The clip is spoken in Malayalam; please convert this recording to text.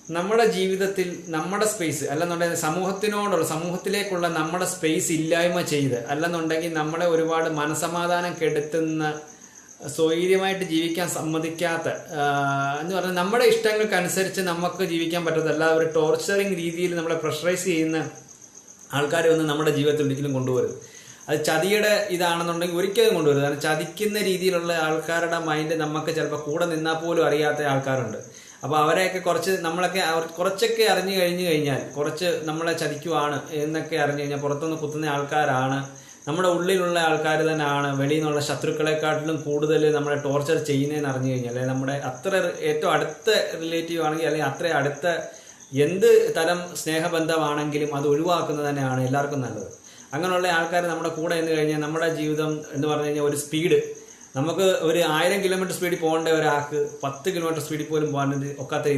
നമ്മുടെ ജീവിതത്തിൽ നമ്മുടെ സ്പേസ് അല്ലെന്നുണ്ടെങ്കിൽ സമൂഹത്തിലേക്കുള്ള നമ്മുടെ സ്പേസ് ഇല്ലായ്മ ചെയ്ത് അല്ലെന്നുണ്ടെങ്കിൽ നമ്മളെ ഒരുപാട് മനസമാധാനം കെടുത്തുന്ന സ്വൈര്യമായിട്ട് ജീവിക്കാൻ സമ്മതിക്കാത്ത എന്ന് പറഞ്ഞാൽ നമ്മുടെ ഇഷ്ടങ്ങൾക്കനുസരിച്ച് നമുക്ക് ജീവിക്കാൻ പറ്റത്തല്ല ഒരു ടോർച്ചറിങ് രീതിയിൽ നമ്മളെ പ്രഷറൈസ് ചെയ്യുന്ന ആൾക്കാരെ ഒന്നും നമ്മുടെ ജീവിതത്തിൽ ഒരിക്കലും കൊണ്ടുവരുത്. അത് ചതിയുടെ ഇതാണെന്നുണ്ടെങ്കിൽ ഒരിക്കലും കൊണ്ടുവരുത്. കാരണം ചതിക്കുന്ന രീതിയിലുള്ള ആൾക്കാരുടെ മൈൻഡ് നമുക്ക് ചിലപ്പോൾ കൂടെ നിന്നാൽ പോലും അറിയാത്ത ആൾക്കാരുണ്ട്. അപ്പോൾ അവരെയൊക്കെ കുറച്ചൊക്കെ അറിഞ്ഞു കഴിഞ്ഞാൽ കുറച്ച് നമ്മളെ ചതിക്കുവാണ് എന്നൊക്കെ അറിഞ്ഞു കഴിഞ്ഞാൽ പുറത്തുനിന്ന് കുത്തുന്ന ആൾക്കാരാണ്, നമ്മുടെ ഉള്ളിലുള്ള ആൾക്കാർ തന്നെയാണ് വെളിയിൽ നിന്നുള്ള ശത്രുക്കളെക്കാട്ടിലും കൂടുതൽ നമ്മളെ ടോർച്ചർ ചെയ്യുന്നതെന്ന് അറിഞ്ഞു കഴിഞ്ഞാൽ, അല്ലെങ്കിൽ നമ്മുടെ ഏറ്റവും അടുത്ത റിലേറ്റീവ് ആണെങ്കിൽ അല്ലെങ്കിൽ അത്ര അടുത്ത എന്ത് തരം സ്നേഹബന്ധമാണെങ്കിലും അത് ഒഴിവാക്കുന്നത് തന്നെയാണ് എല്ലാവർക്കും നല്ലത്. അങ്ങനെയുള്ള ആൾക്കാർ നമ്മുടെ കൂടെ എന്ന് കഴിഞ്ഞാൽ നമ്മുടെ ജീവിതം എന്ന് പറഞ്ഞു കഴിഞ്ഞാൽ ഒരു സ്പീഡ് നമുക്ക് ഒരു 1000 കിലോമീറ്റർ സ്പീഡിൽ പോകേണ്ട ഒരാൾക്ക് 10 കിലോമീറ്റർ സ്പീഡിൽ പോലും പോകാൻ ഒക്കാത്ത